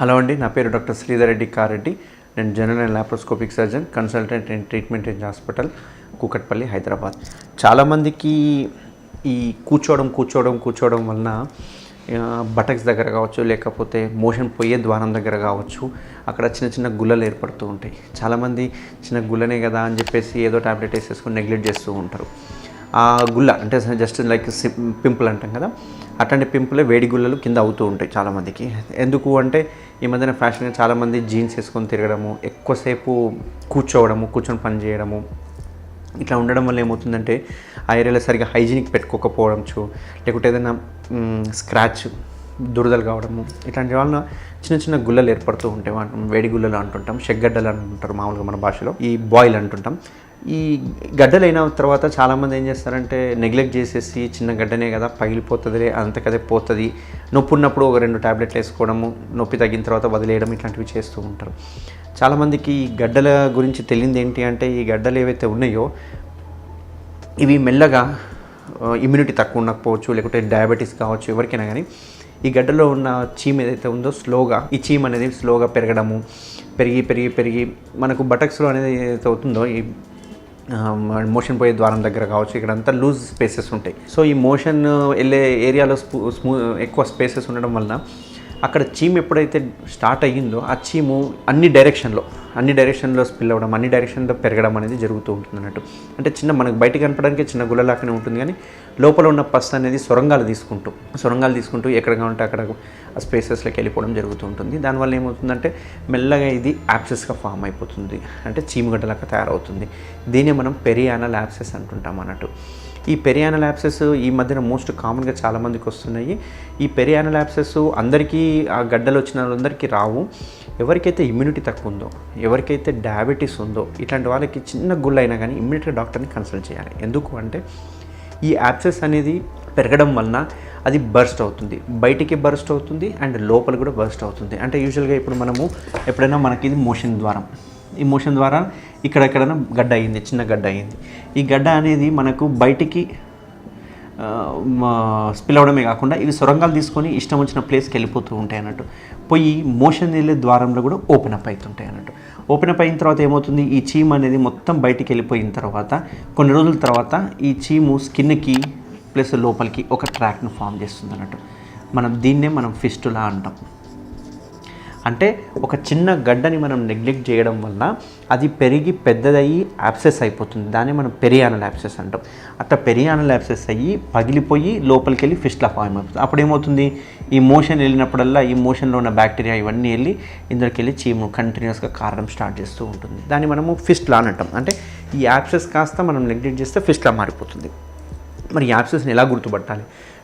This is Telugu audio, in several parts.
హలో అండి, నా పేరు డాక్టర్ శ్రీధర్ రెడ్డి కారెడ్డి. నేను general and laparoscopic surgeon, consultant and treatment range hospital, Kukatpally, Hyderabad. చాలామందికి ఈ కూర్చోవడం వలన బటక్స్ దగ్గర కావచ్చు, లేకపోతే మోషన్ పోయే ద్వారం దగ్గర కావచ్చు, అక్కడ చిన్న చిన్న గుల్లలు ఏర్పడుతూ ఉంటాయి. చాలామంది చిన్న గుల్లనే కదా అని చెప్పేసి ఏదో టాబ్లెట్ వేసేసుకొని నెగ్లెక్ట్ చేస్తూ ఉంటారు. ఆ గుల్ల అంటే జస్ట్ లైక్ పింపుల్ అంటాం కదా, అట్లాంటి పింపులే వేడి గుల్లలు కింద అవుతూ ఉంటాయి చాలామందికి. ఎందుకు అంటే ఈ మధ్యన ఫ్యాషన్గా చాలామంది జీన్స్ వేసుకొని తిరగడము, ఎక్కువసేపు కూర్చొని పని చేయడము, ఇట్లా ఉండడం వల్ల ఏమవుతుందంటే ఆ ఏరియాలో సరిగా హైజీనిక్ పెట్టుకోకపోవడం, లేకుంటే ఏదైనా స్క్రాచ్ దురదలు కావడము, ఇట్లాంటి వలన చిన్న చిన్న గుల్లలు ఏర్పడుతూ ఉంటాయి. వేడి గుల్లలు అంటుంటాం, షెగ్గడ్డలు అంటుంటారు మామూలుగా మన భాషలో, ఈ బాయిల్ అంటుంటాం. ఈ గడ్డలు అయిన తర్వాత చాలామంది ఏం చేస్తారంటే నెగ్లెక్ట్ చేసేసి చిన్న గడ్డనే కదా పగిలిపోతుంది, అంతకదే పోతుంది, నొప్పి ఉన్నప్పుడు ఒక 2 టాబ్లెట్లు వేసుకోవడము, నొప్పి తగ్గిన తర్వాత వదిలేయడం, ఇట్లాంటివి చేస్తూ ఉంటారు. చాలామందికి ఈ గడ్డల గురించి తెలియదు ఏంటి అంటే, ఈ గడ్డలు ఏవైతే ఉన్నాయో ఇవి మెల్లగా ఇమ్యూనిటీ తక్కువ ఉండకపోవచ్చు, లేకుంటే డయాబెటీస్ కావచ్చు, ఎవరికైనా కానీ ఈ గడ్డలో ఉన్న చీమ్ ఏదైతే ఉందో ఈ చీమ్ అనేది స్లోగా పెరగడము, పెరిగి మనకు బటక్స్లో అనేది ఏదైతే అవుతుందో ఈ మోషన్ పోయే ద్వారం దగ్గర కావచ్చు, ఇక్కడంతా లూజ్ స్పేసెస్ ఉంటాయి. సో ఈ మోషన్ వెళ్ళే ఏరియాలో ఎక్కువ స్పేసెస్ ఉండడం వలన అక్కడ చీమ్ ఎప్పుడైతే స్టార్ట్ అయ్యిందో ఆ చీము అన్ని డైరెక్షన్లో స్పిల్ అవ్వడం, అన్ని డైరెక్షన్లో పెరగడం అనేది జరుగుతూ ఉంటుంది అన్నట్టు. అంటే మనకు బయట కనపడానికి చిన్న గుల్లలాగానే ఉంటుంది, కానీ లోపల ఉన్న పస్ అనేది సొరంగాలు తీసుకుంటూ ఎక్కడ ఉంటే అక్కడ ఆ స్పేసెస్లోకి వెళ్ళిపోవడం జరుగుతూ ఉంటుంది. దానివల్ల ఏమవుతుందంటే మెల్లగా ఇది యాప్సెస్గా ఫామ్ అయిపోతుంది, అంటే చీముగడ్డలాగా తయారవుతుంది. దీన్ని మనం పెరియానల్ యాప్సెస్ అంటుంటాం అన్నట్టు. ఈ పెరియానల్ యాప్సెస్ ఈ మధ్యన మోస్ట్ కామన్గా చాలామందికి వస్తున్నాయి. ఈ పెరియానల్ యాప్సెస్ అందరికీ ఆ గడ్డలు వచ్చిన వాళ్ళందరికీ రావు. ఎవరికైతే ఇమ్యూనిటీ తక్కువ ఉందో, ఎవరికైతే డయాబెటీస్ ఉందో, ఇట్లాంటి వాళ్ళకి చిన్న గుళ్ళు అయినా కానీ ఇమ్మీడియట్గా డాక్టర్ని కన్సల్ట్ చేయాలి. ఎందుకు అంటే ఈ యాప్సెస్ అనేది పెరగడం వలన అది బర్స్ట్ అవుతుంది, బయటికి బర్స్ట్ అవుతుంది అండ్ లోపల కూడా బర్స్ట్ అవుతుంది. అంటే యూజువల్గా ఇప్పుడు మనము ఎప్పుడైనా మనకి ఇది మోషన్ ద్వారం, ఈ మోషన్ ద్వారా ఇక్కడెక్కడైనా గడ్డ అయ్యింది, చిన్న గడ్డ అయ్యింది. ఈ గడ్డ అనేది మనకు బయటికి స్పిల్ అవ్వడమే కాకుండా ఇవి సొరంగాలు తీసుకొని ఇష్టం వచ్చిన ప్లేస్కి వెళ్ళిపోతూ ఉంటాయి అన్నట్టు. పోయి మోషన్ వెళ్ళే ద్వారంలో కూడా ఓపెన్ అప్ అవుతుంటాయి అన్నట్టు. ఓపెన్ అప్ అయిన తర్వాత ఏమవుతుంది, ఈ చీమ్ అనేది మొత్తం బయటికి వెళ్ళిపోయిన తర్వాత కొన్ని రోజుల తర్వాత ఈ చీము స్కిన్కి ప్లస్ లోపలికి ఒక ట్రాక్ను ఫామ్ చేస్తుంది అన్నట్టు. దీన్నే మనం ఫిస్టులా అంటాం. అంటే ఒక చిన్న గడ్డని మనం నెగ్లెక్ట్ చేయడం వల్ల అది పెరిగి పెద్దదయ్యి యాప్సెస్ అయిపోతుంది. దాన్ని మనం పెరియానల్ యాప్సెస్ అంటాం. అట్లా పెరియానల్ యాప్సెస్ అయ్యి పగిలిపోయి లోపలికి వెళ్ళి ఫిస్టులా ఫామ్ అయిపోతుంది. అప్పుడు ఏమవుతుంది, ఈ మోషన్ వెళ్ళినప్పుడల్లా ఈ మోషన్లో ఉన్న బ్యాక్టీరియా ఇవన్నీ వెళ్ళి ఇందులోకి వెళ్ళి చీము కంటిన్యూస్గా కారడం స్టార్ట్ చేస్తూ ఉంటుంది. దాన్ని మనము ఫిస్టులా అని అంటాం. అంటే ఈ యాప్సెస్ కాస్త మనం నెగ్లెక్ట్ చేస్తే ఫిస్టులా మారిపోతుంది. మరి యాప్సెస్ని ఎలా గుర్తుపట్టాలి,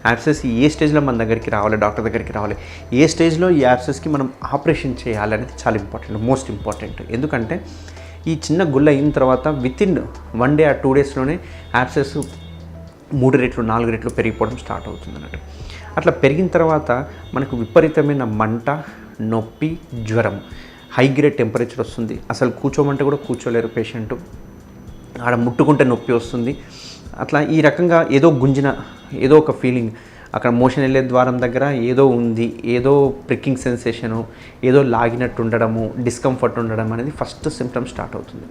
యాప్సెస్ ఏ స్టేజ్లో మన దగ్గరికి రావాలి, డాక్టర్ దగ్గరికి రావాలి, ఏ స్టేజ్లో ఈ యాప్సెస్కి మనం ఆపరేషన్ చేయాలి అనేది చాలా ఇంపార్టెంట్, మోస్ట్ ఇంపార్టెంట్. ఎందుకంటే ఈ చిన్న గుల్ల అయిన తర్వాత వితిన్ 1 day or 2 daysలోనే యాప్సెస్ 3 రెట్లు 4 రెట్లు పెరిగిపోవడం స్టార్ట్ అవుతుంది అన్నట్టు. అట్లా పెరిగిన తర్వాత మనకు విపరీతమైన మంట, నొప్పి, జ్వరం, హై గ్రేడ్ టెంపరేచర్ వస్తుంది. అసలు కూర్చోమంటే కూడా కూర్చోలేరు పేషెంట్, ఆడ ముట్టుకుంటే నొప్పి వస్తుంది. అట్లా ఈ రకంగా ఏదో ఒక ఫీలింగ్, అక్కడ మోషన్ వెళ్ళే ద్వారం దగ్గర ఏదో ఉంది, ఏదో ప్రిక్కింగ్ సెన్సేషను, ఏదో లాగినట్టు ఉండడము, డిస్కంఫర్ట్ ఉండడం అనేది ఫస్ట్ సిమ్టమ్ స్టార్ట్ అవుతుంది.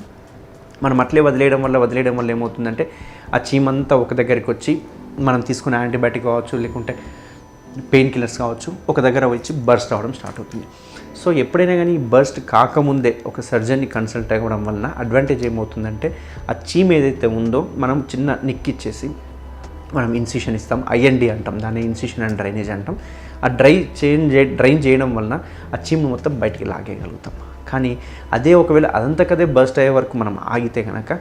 మనం అట్లే వదిలేయడం వల్ల ఏమవుతుందంటే ఆ చీమంతా ఒక దగ్గరికి వచ్చి మనం తీసుకునే యాంటీబయాటిక్ కావచ్చు, లేకుంటే పెయిన్ కిల్లర్స్ కావచ్చు, ఒక దగ్గర వచ్చి బర్స్ట్ అవ్వడం స్టార్ట్ అవుతుంది. సో ఎప్పుడైనా కానీ బర్స్ట్ కాకముందే ఒక సర్జన్ని కన్సల్ట్ అవ్వడం వలన అడ్వాంటేజ్ ఏమవుతుందంటే ఆ చీమ్ ఏదైతే ఉందో మనం చిన్న నిక్కిచ్చేసి మనం ఇన్సిషన్ ఇస్తాం, ఐఎన్డి అంటాం దాన్ని, ఇన్సిషన్ అండ్ డ్రైనేజ్ అంటాం. ఆ డ్రైన్ చేయడం వలన ఆ చీమ్ మొత్తం బయటికి లాగేయగలుగుతాం. కానీ అదే ఒకవేళ అదంతకదే బర్స్ట్ అయ్యే వరకు మనం ఆగితే కనుక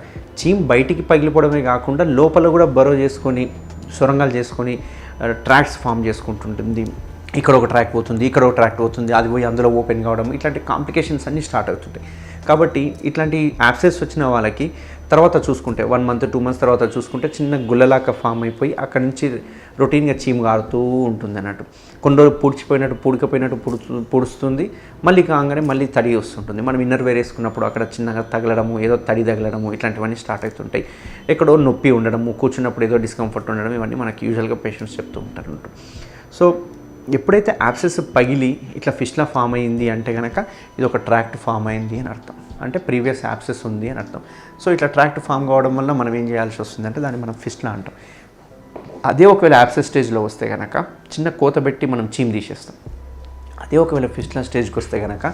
చీమ్ బయటికి పగిలిపోవడమే కాకుండా లోపల కూడా బరో చేసుకొని సొరంగాలు చేసుకొని ట్రాక్స్ ఫామ్ చేసుకుంటుంటుంది. ఇక్కడ ఒక ట్రాక్ పోతుంది, అది పోయి అందులో ఓపెన్ కావడం, ఇట్లాంటి కాంప్లికేషన్స్ అన్నీ స్టార్ట్ అవుతుంటాయి. కాబట్టి ఇట్లాంటి యాప్సెస్ వచ్చిన వాళ్ళకి తర్వాత చూసుకుంటే 1 month 2 months తర్వాత చూసుకుంటే చిన్న గుల్లలాగా ఫామ్ అయిపోయి అక్కడి నుంచి రొటీన్గా చీము కారుతూ ఉంటుంది అన్నట్టు. కొన్ని రోజులు పూడికపోయినట్టు పుడుస్తుంది, మళ్ళీ కాగానే మళ్ళీ తడి వస్తుంటుంది. మనం ఇన్నర్ వేర్ వేసుకున్నప్పుడు అక్కడ చిన్నగా తగలడము, ఏదో తడి తగలడము, ఇట్లాంటివన్నీ స్టార్ట్ అవుతుంటాయి. ఎక్కడో నొప్పి ఉండడము, కూర్చున్నప్పుడు ఏదో డిస్కంఫర్ట్ ఉండడం, ఇవన్నీ మనకి యూజువల్గా పేషెంట్స్ చెప్తూ ఉంటారు. సో ఎప్పుడైతే యాబ్సెస్ పగిలి ఇట్లా ఫిస్టులా ఫామ్ అయింది అంటే కనుక ఇది ఒక ట్రాక్ట్ ఫామ్ అయింది అని అర్థం, అంటే ప్రీవియస్ యాబ్సెస్ ఉంది అని అర్థం. సో ఇట్లా ట్రాక్ట్ ఫామ్ కావడం వల్ల మనం ఏం చేయాల్సి వస్తుంది అంటే దాన్ని మనం ఫిస్టులా అంటాం. అదే ఒకవేళ యాబ్సెస్ స్టేజ్లో వస్తే కనుక చిన్న కోత పెట్టి మనం చీమ్ తీసేస్తాం. అదే ఒకవేళ ఫిస్టులా స్టేజ్కి వస్తే కనుక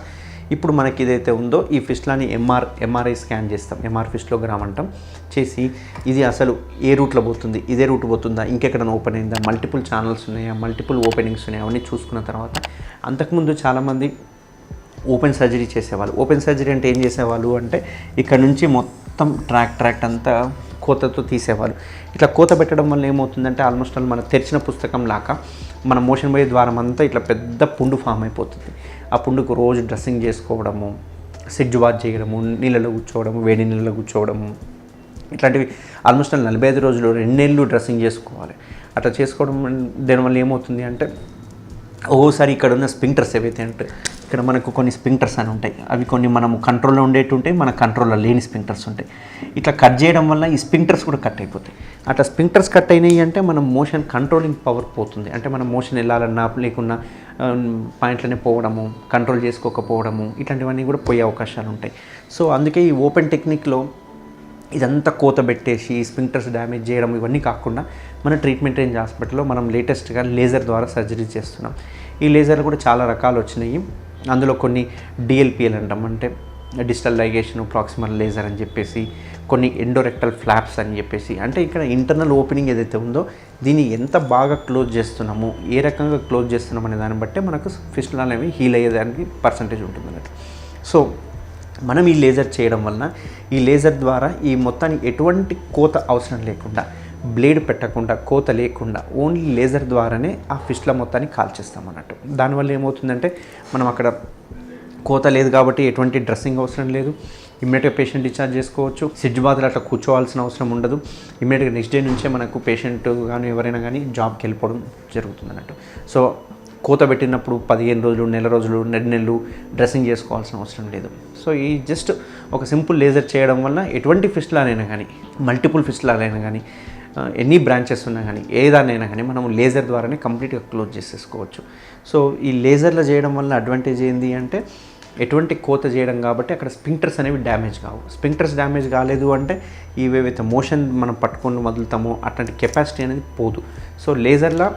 ఇప్పుడు మనకి ఇదైతే ఉందో ఈ ఫిస్టులాని ఎంఆర్ఐ స్కాన్ చేస్తాం, ఎంఆర్ ఫిస్టులోగ్రామ్ అంటాం. చేసి ఇది అసలు ఏ రూట్లో పోతుంది, ఇదే రూట్ పోతుందా, ఇంకెక్కడైనా ఓపెన్ అయిందా, మల్టిపుల్ ఛానల్స్ ఉన్నాయా, మల్టిపుల్ ఓపెనింగ్స్ ఉన్నాయా, అవన్నీ చూసుకున్న తర్వాత అంతకుముందు చాలామంది ఓపెన్ సర్జరీ చేసేవాళ్ళు. ఓపెన్ సర్జరీ అంటే ఏం చేసేవాళ్ళు అంటే ఇక్కడ నుంచి మొత్తం ట్రాక్ట్ అంతా కోతతో తీసేవాళ్ళు. ఇట్లా కోత పెట్టడం వల్ల ఏమవుతుందంటే ఆల్మోస్ట్ ఆల్ మన తెరిచిన పుస్తకం లాగా మన మోషన్ పోయే ద్వారం అంతా ఇట్లా పెద్ద పుండు ఫామ్ అయిపోతుంది. ఆ పుండుకు రోజు డ్రెస్సింగ్ చేసుకోవడము, సిడ్జ్ బాత్ చేయడము, నీళ్ళలో కూర్చోవడము, వేడి నీళ్ళలో కూర్చోవడము, ఇట్లాంటివి ఆల్మోస్ట్ 45 రోజులు 2 నెలలు డ్రెస్సింగ్ చేసుకోవాలి. అట్లా చేసుకోవడం దానివల్ల ఏమవుతుంది అంటే ఒక్కోసారి ఇక్కడ ఉన్న స్పింక్టర్స్ ఏవైతే అంటే ఇక్కడ మనకు కొన్ని స్పింక్టర్స్ అని ఉంటాయి, అవి కొన్ని మనము కంట్రోల్లో ఉండేవి ఉంటాయి, మన కంట్రోల్లో లేని స్పింక్టర్స్ ఉంటాయి. ఇట్లా కట్ చేయడం వల్ల ఈ స్పింక్టర్స్ కూడా కట్ అయిపోతాయి. అట్లా స్పింక్టర్స్ కట్ అయినాయి అంటే మనం మోషన్ కంట్రోలింగ్ పవర్ పోతుంది. అంటే మనం మోషన్ వెళ్ళాలన్నా లేకున్నా పాయింట్లనే పోవడము, కంట్రోల్ చేసుకోకపోవడము, ఇట్లాంటివన్నీ కూడా పోయే అవకాశాలు ఉంటాయి. సో అందుకే ఈ ఓపెన్ టెక్నిక్లో ఇదంతా కోత పెట్టేసి స్పింక్టర్స్ డ్యామేజ్ చేయడం ఇవన్నీ కాకుండా మన ట్రీట్మెంట్ రేంజ్ హాస్పిటల్లో మనం లేటెస్ట్గా లేజర్ ద్వారా సర్జరీ చేస్తున్నాం. ఈ లేజర్లు కూడా చాలా రకాలు వచ్చినాయి. అందులో కొన్ని డిఎల్పిఎల్ అంటాం, అంటే డిజిటల్ లైగేషన్ ప్రాక్సిమల్ లేజర్ అని చెప్పేసి, కొన్ని ఎండోరెక్టల్ ఫ్లాప్స్ అని చెప్పేసి, అంటే ఇక్కడ ఇంటర్నల్ ఓపెనింగ్ ఏదైతే ఉందో దీన్ని ఎంత బాగా క్లోజ్ చేస్తున్నాము, ఏ రకంగా క్లోజ్ చేస్తున్నాం అనే దాన్ని బట్టే మనకు ఫిస్టులా అనేవి హీల్ అయ్యేదానికి పర్సంటేజ్ ఉంటుంది అన్నట్టు. సో మనం ఈ లేజర్ చేయడం వలన ఈ లేజర్ ద్వారా ఈ మొత్తానికి ఎటువంటి కోత అవసరం లేకుండా, బ్లేడ్ పెట్టకుండా, కోత లేకుండా ఓన్లీ లేజర్ ద్వారానే ఆ ఫిస్టులా మొత్తాన్ని కాల్చేస్తాం అన్నట్టు. దానివల్ల ఏమవుతుందంటే మనం అక్కడ కోత లేదు కాబట్టి ఎటువంటి డ్రెస్సింగ్ అవసరం లేదు, ఇమ్మీడియట్గా పేషెంట్ డిశ్చార్జ్ చేసుకోవచ్చు, సిడ్జ్ బాత్లో అట్లా కూర్చోవాల్సిన అవసరం ఉండదు. ఇమ్మీడియట్గా నెక్స్ట్ డే నుంచే మనకు పేషెంట్ కానీ ఎవరైనా కానీ జాబ్కి వెళ్ళిపోవడం జరుగుతుంది అన్నట్టు. సో కోత పెట్టినప్పుడు 15 రోజులు, నెల రోజులు, 2 నెలలు డ్రెస్సింగ్ చేసుకోవాల్సిన అవసరం లేదు. సో ఈ జస్ట్ ఒక సింపుల్ లేజర్ చేయడం వల్ల ఎటువంటి ఫిస్టులానైనా కానీ, మల్టిపుల్ ఫిస్టులానైనా కానీ, ఎన్ని బ్రాంచెస్ ఉన్నా కానీ, ఏదానైనా కానీ మనం లేజర్ ద్వారానే కంప్లీట్గా క్లోజ్ చేసేసుకోవచ్చు. సో ఈ లేజర్లో చేయడం వల్ల అడ్వాంటేజ్ ఏంటి అంటే ఎటువంటి కోత చేయడం కాబట్టి అక్కడ స్పింక్టర్స్ అనేవి డ్యామేజ్ కావు. స్పింక్టర్స్ డ్యామేజ్ కాలేదు అంటే ఇవేవైతే మోషన్ మనం పట్టుకొని వదులుతామో అట్లాంటి కెపాసిటీ అనేది పోదు. సో లేజర్లో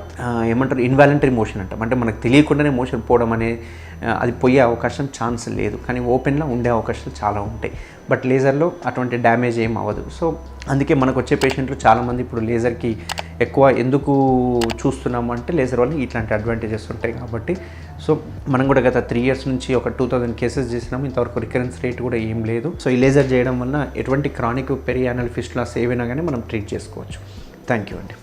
ఏమంటారు ఇన్వాలంటరీ మోషన్ అంటాం, అంటే మనకు తెలియకుండానే మోషన్ పోవడం అనే అది పోయే అవకాశం ఛాన్స్ లేదు. కానీ ఓపెన్లో ఉండే అవకాశాలు చాలా ఉంటాయి, బట్ లేజర్లో అటువంటి డ్యామేజ్ ఏం అవ్వదు. సో అందుకే మనకు వచ్చే పేషెంట్లు చాలామంది ఇప్పుడు లేజర్కి ఎక్కువ ఎందుకు చూస్తున్నాము అంటే లేజర్ వల్ల ఇట్లాంటి అడ్వాంటేజెస్ ఉంటాయి కాబట్టి. సో మనం కూడా గత 3 years నుంచి ఒక 2000 కేసెస్ చేసినాము, ఇంతవరకు రికరెన్స్ రేట్ కూడా ఏం లేదు. సో ఈ లేజర్ చేయడం వల్ల ఎటువంటి క్రానిక్ పెరియానల్ ఫిస్టులాస్ ఏవైనా కానీ మనం ట్రీట్ చేసుకోవచ్చు. థ్యాంక్ యూ అండి.